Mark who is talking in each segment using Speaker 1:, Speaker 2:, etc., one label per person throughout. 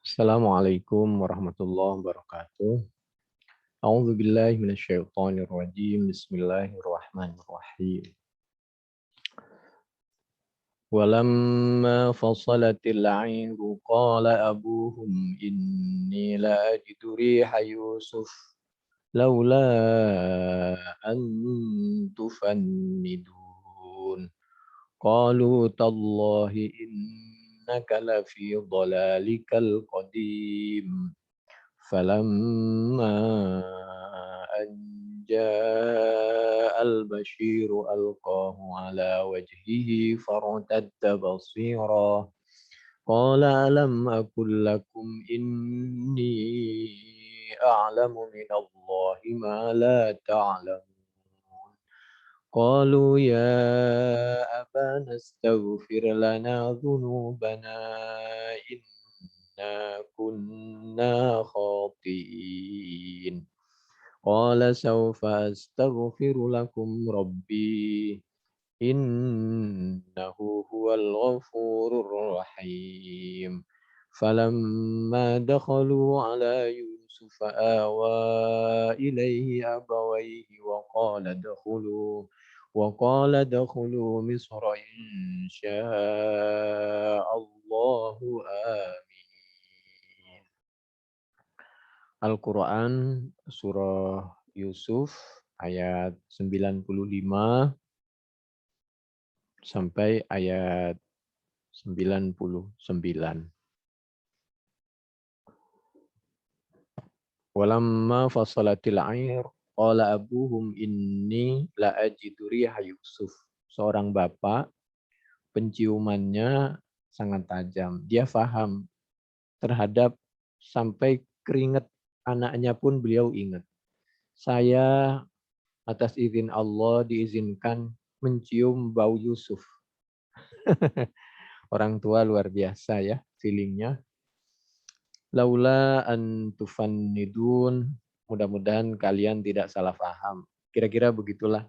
Speaker 1: Assalamualaikum warahmatullahi wabarakatuh. A'udzu billahi minasyaitonir rajim. Bismillahirrahmanirrahim. Walamma fasalatil 'airu qala abuhum inni la ajidu riha Yusuf laula an tufannidun. Qalu tallahi innaka lafi dhalalikal qadim. فلما أن جاء البشير ألقاه على وجهه فارتد بصيرا قال ألم أقل لكم إني أعلم من الله ما لا تعلمون قالوا يا أبانا استغفر لنا ذنوبنا إنا كنا خاطئين قال سوف أستغفر لكم ربي إنه هو الغفور الرحيم فلما دخلوا على يوسف آوى إليه أبويه وقال ادخلوا مصر إن شاء الله آمين. Al-Quran Surah Yusuf ayat 95 sampai ayat 99. Walamma fasalatil air qala abuhum inni la ajidu riha Yusuf. Seorang bapak penciumannya sangat tajam. Dia faham terhadap sampai keringat anaknya pun beliau ingat. Saya atas izin Allah diizinkan mencium bau Yusuf. Orang tua luar biasa ya feelingnya. Laula an tufannidun, mudah-mudahan kalian tidak salah paham. Kira-kira begitulah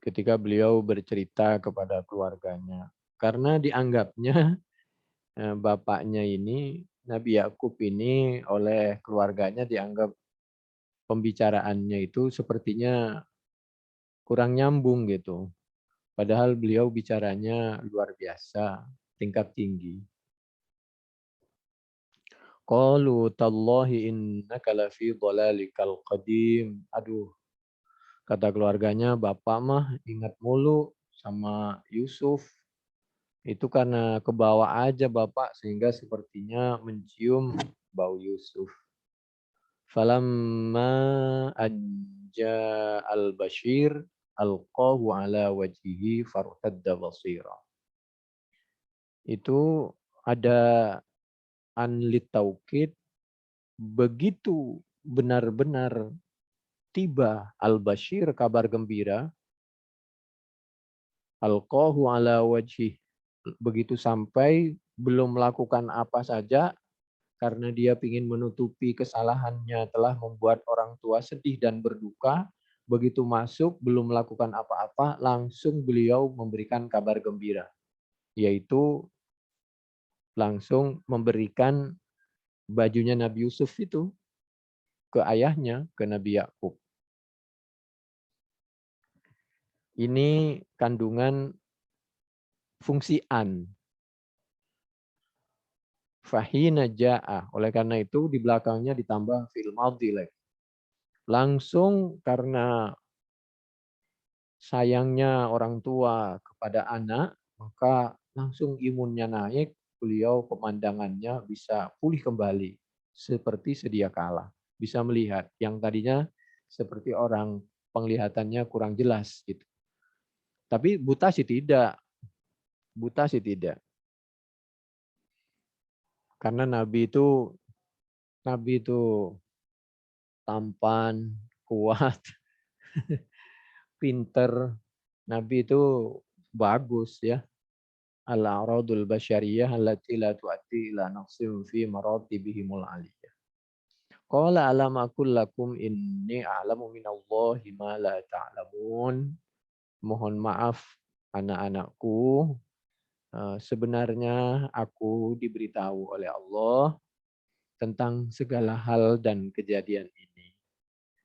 Speaker 1: ketika beliau bercerita kepada keluarganya. Karena dianggapnya bapaknya ini, Nabi Yakub ini oleh keluarganya dianggap pembicaraannya itu sepertinya kurang nyambung gitu. Padahal beliau bicaranya luar biasa, tingkat tinggi. Qalu tallahi innaka lafi dhalalikal qadim. Aduh, kata keluarganya, bapak mah ingat mulu sama Yusuf. Itu karena kebawa aja bapak sehingga sepertinya mencium bau Yusuf. Falamma anja al-bashir alqahu ala wajhihi fartadda basira. Itu ada anlit taukid, begitu benar-benar tiba al-bashir kabar gembira, alqahu ala wajhi, begitu sampai belum melakukan apa saja karena dia ingin menutupi kesalahannya telah membuat orang tua sedih dan berduka. Begitu masuk belum melakukan apa-apa langsung beliau memberikan kabar gembira, yaitu langsung memberikan bajunya Nabi Yusuf itu ke ayahnya, ke Nabi Yakub. Ini kandungan fungsi an. Fahina ja'a. Oleh karena itu di belakangnya ditambah fi'il madhi lagi. Langsung karena sayangnya orang tua kepada anak, maka langsung imunnya naik, beliau pemandangannya bisa pulih kembali seperti sedia kala. Bisa melihat yang tadinya seperti orang penglihatannya kurang jelas gitu. Tapi buta sih tidak. Buta sih tidak. Karena Nabi itu tampan, kuat, pinter. Nabi itu bagus ya. Al-a'radul basyariyah allati la tu'ati ila naqsim fi maratibihimul aliyah. Qala alam aqul lakum inni a'lamu minallahi ma la ta'lamun. Mohon maaf anak-anakku, Sebenarnya aku diberitahu oleh Allah tentang segala hal dan kejadian ini.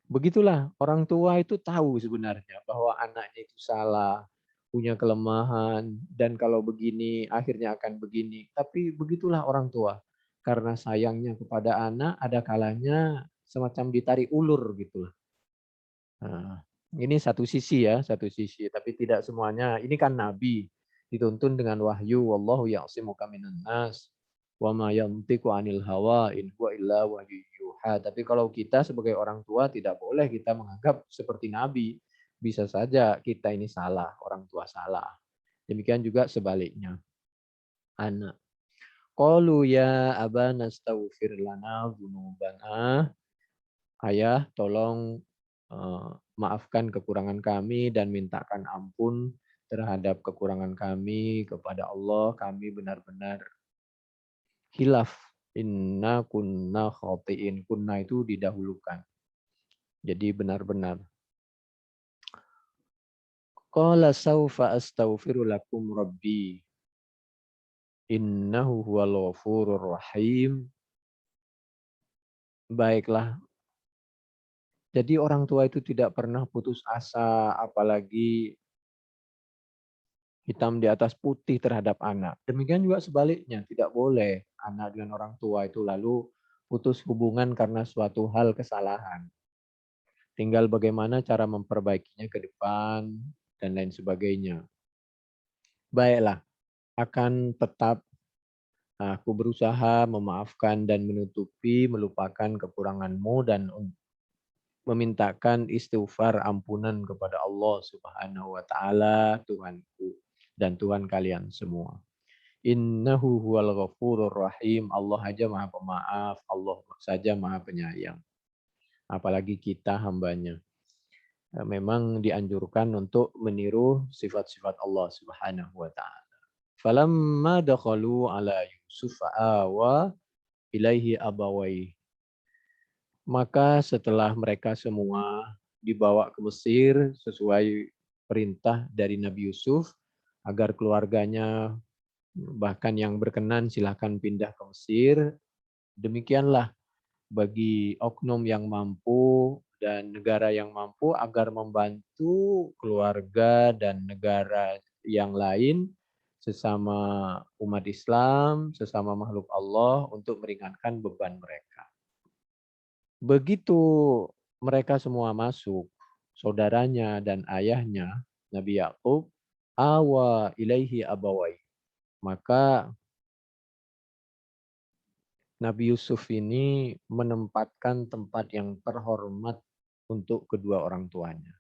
Speaker 1: Begitulah orang tua itu tahu sebenarnya bahwa anaknya itu salah, punya kelemahan, dan kalau begini akhirnya akan begini. Tapi begitulah orang tua. Karena sayangnya kepada anak, ada kalanya semacam ditarik ulur gitu. Nah, ini satu sisi ya, satu sisi. Tapi tidak semuanya. Ini kan Nabi dituntun dengan wahyu. Wallahu ya'simuka minan nas. Wa ma yantiqu 'anil hawa in huwa illa wahyu yuha. Tapi kalau kita sebagai orang tua tidak boleh kita menganggap seperti Nabi. Bisa saja kita ini salah, orang tua salah. Demikian juga sebaliknya. Anak. Qalu ya abana astaghfir lana dzunubana. Ayah, tolong maafkan kekurangan kami dan mintakan ampun terhadap kekurangan kami kepada Allah. Kami benar-benar hilaf. Inna kunna khotiin. Kunna itu didahulukan. Jadi benar-benar. Qala sawfa astaghfiru lakum rabbi. Innahu huwal ghafurur rahim. Baiklah. Jadi orang tua itu tidak pernah putus asa, apalagi hitam di atas putih terhadap anak. Demikian juga sebaliknya, tidak boleh anak dengan orang tua itu lalu putus hubungan karena suatu hal kesalahan. Tinggal bagaimana cara memperbaikinya ke depan dan lain sebagainya. Baiklah, akan tetap aku berusaha memaafkan dan menutupi, melupakan kekuranganmu dan memintakan istighfar ampunan kepada Allah Subhanahu wa taala, Tuhanku dan Tuhan kalian semua. Innahu huwal ghafurur rahim. Allah aja Maha Pemaaf, Allah saja Maha Penyayang. Apalagi kita hambanya. Memang dianjurkan untuk meniru sifat-sifat Allah Subhanahu wa taala. Falamma dakhalu ala Yusuf awa ilaihi abawai. Maka setelah mereka semua dibawa ke Mesir sesuai perintah dari Nabi Yusuf agar keluarganya bahkan yang berkenan silahkan pindah ke Mesir. Demikianlah bagi oknum yang mampu dan negara yang mampu agar membantu keluarga dan negara yang lain sesama umat Islam, sesama makhluk Allah untuk meringankan beban mereka. Begitu mereka semua masuk, saudaranya dan ayahnya, Nabi Yakub, awa ilaihi abawai. Maka Nabi Yusuf ini menempatkan tempat yang terhormat untuk kedua orang tuanya.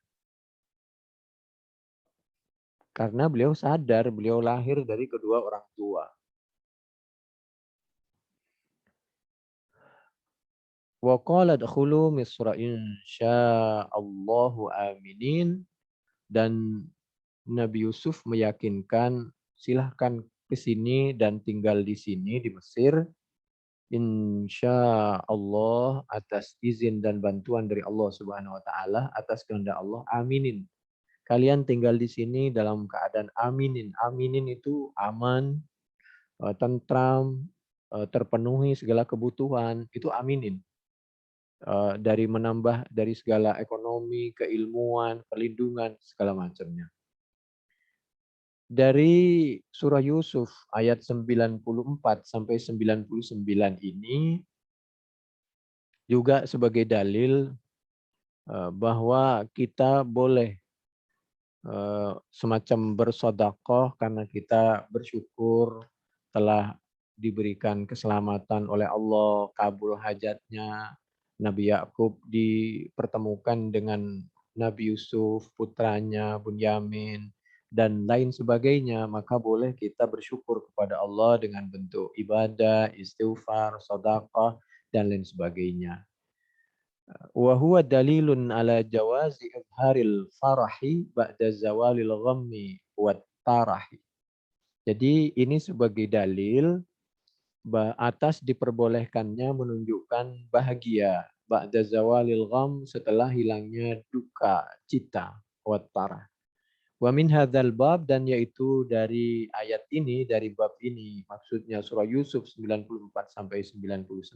Speaker 1: Karena beliau sadar beliau lahir dari kedua orang tua. Wa qala dkhulu Misra insyaallahu aminin, dan Nabi Yusuf meyakinkan silahkan ke sini dan tinggal di sini di Mesir. Insya Allah atas izin dan bantuan dari Allah Subhanahu wa taala, atas kehendak Allah, aminin. Kalian tinggal di sini dalam keadaan aminin. Aminin itu aman, tentram, terpenuhi segala kebutuhan, itu aminin. Dari menambah dari segala ekonomi, keilmuan, perlindungan, segala macamnya. Dari surah Yusuf ayat 94 sampai 99 ini juga sebagai dalil bahwa kita boleh semacam bersedekah karena kita bersyukur telah diberikan keselamatan oleh Allah, kabul hajatnya. Nabi Yakub dipertemukan dengan Nabi Yusuf, putranya Bunyamin, dan lain sebagainya, maka boleh kita bersyukur kepada Allah dengan bentuk ibadah, istighfar, sedekah, dan lain sebagainya. Wa huwa dalilun ala jawazi izharil farahi ba'da zawalil ghammi wat tarahi. Jadi ini sebagai dalil atas diperbolehkannya menunjukkan bahagia ba'da zawalil gham, setelah hilangnya duka cita wat tarah. Wa min hadzal bab, dan yaitu dari ayat ini, dari bab ini, maksudnya surah Yusuf 94 sampai 99,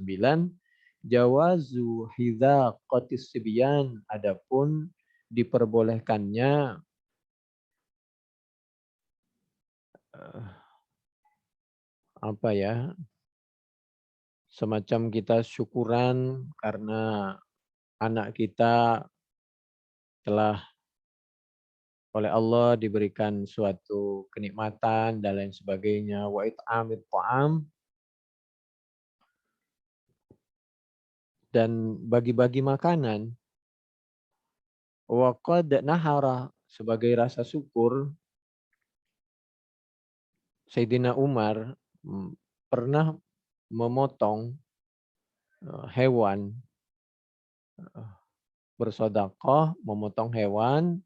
Speaker 1: jawazu hidaqatis sibyan, adapun diperbolehkannya apa ya, semacam kita syukuran karena anak kita telah oleh Allah diberikan suatu kenikmatan dan lain sebagainya. Wa it'amit ta'am, dan bagi-bagi makanan. Wa qad nahara, sebagai rasa syukur, Sayyidina Umar pernah memotong hewan, bersedekah, memotong hewan,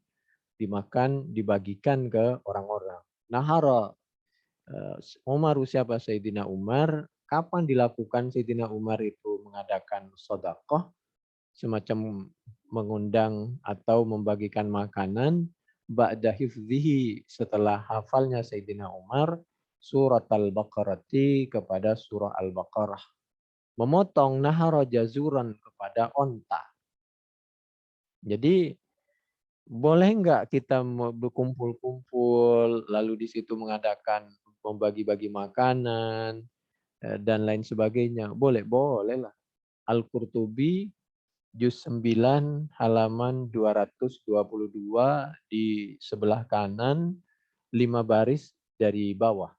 Speaker 1: dimakan, dibagikan ke orang-orang. Nahara, Umar, siapa Sayyidina Umar, kapan dilakukan Sayyidina Umar itu mengadakan sedekah, semacam mengundang atau membagikan makanan, ba'da hifzihi, setelah hafalnya Sayyidina Umar surat Al-Baqarah kepada surah Al-Baqarah. Memotong nahara jazuran kepada onta. Jadi boleh nggak kita berkumpul-kumpul lalu di situ mengadakan membagi-bagi makanan dan lain sebagainya? Boleh, boleh lah. Al-Qurtubi juz 9 halaman 222 di sebelah kanan 5 baris dari bawah.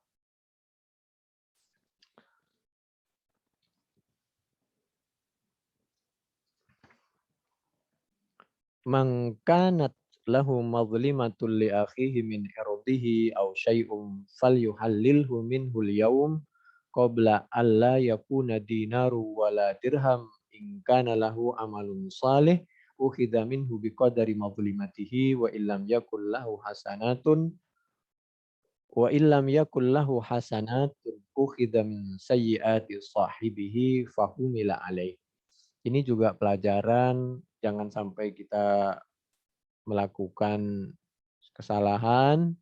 Speaker 1: Man kanat lahu mazlimatun li akhihi min irdihi aw syai'un falyuhallilhu minhu al-yawm qabla alla yakuna dinaru wala dirham in kana lahu amalun salih ukhidha minhu biqadari mazlimatihi wa illam yakul lahu hasanatun ukhidha min sayyiati sahibihi fahumila alaih. Ini juga pelajaran, jangan sampai kita melakukan kesalahan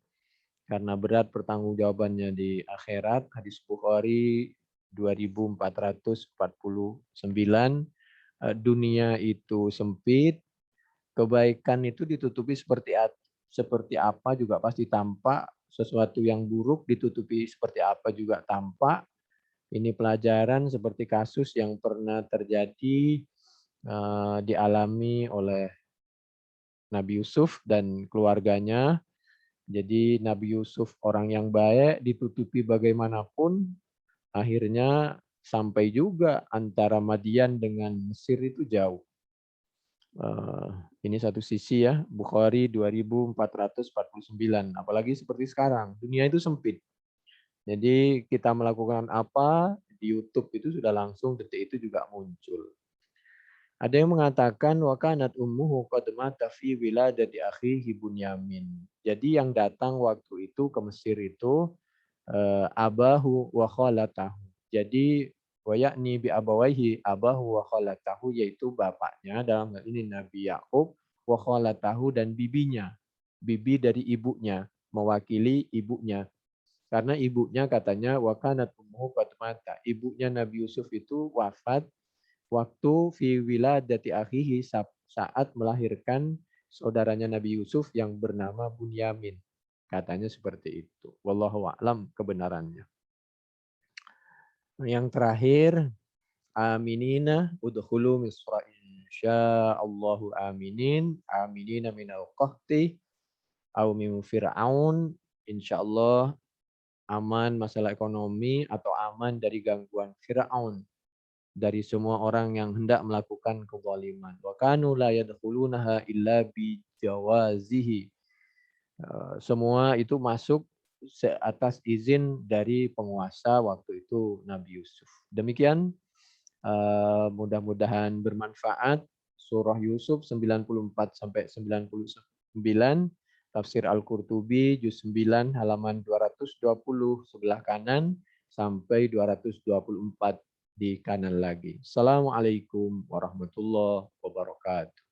Speaker 1: karena berat pertanggungjawabannya di akhirat. Hadis Bukhari 2449. Dunia itu sempit, kebaikan itu ditutupi seperti apa juga pasti tampak, sesuatu yang buruk ditutupi seperti apa juga tampak. Ini pelajaran seperti kasus yang pernah terjadi dialami oleh Nabi Yusuf dan keluarganya. Jadi Nabi Yusuf orang yang baik, ditutupi bagaimanapun, akhirnya sampai juga antara Madian dengan Mesir itu jauh. Ini satu sisi ya, Bukhari 2449. Apalagi seperti sekarang, dunia itu sempit. Jadi kita melakukan apa, di YouTube itu sudah langsung detik itu juga muncul. Ada yang mengatakan wa kanat ummuhu qad mata fi wiladati akhihi Bunyamin. Jadi yang datang waktu itu ke Mesir itu abahu wa khalatahu. Jadi wa yakni bi abawaihi abahu wa khalatahu, yaitu bapaknya dalam hal ini Nabi Yakub, wa khalatahu, dan bibinya. Bibi dari ibunya, mewakili ibunya. Karena ibunya katanya wa kanat ummuhu qad mata. Ibunya Nabi Yusuf itu wafat waktu fi wiladati akhihi, saat melahirkan saudaranya Nabi Yusuf yang bernama Bunyamin. Katanya seperti itu. Wallahu a'lam kebenarannya. Yang terakhir, aminina udkhulu misra insyaallahu aminin, aminina minal qahti au min fir'aun, insyaallah aman masalah ekonomi atau aman dari gangguan Fir'aun, dari semua orang yang hendak melakukan kezaliman. Wa kanu la yadkhulunaha illa bi jawazihi. Semua itu masuk atas izin dari penguasa waktu itu Nabi Yusuf. Demikian, mudah-mudahan bermanfaat. Surah Yusuf 94 sampai 99, tafsir Al-Qurtubi juz 9 halaman 220 sebelah kanan sampai 224 di kanan lagi. Assalamualaikum warahmatullahi wabarakatuh.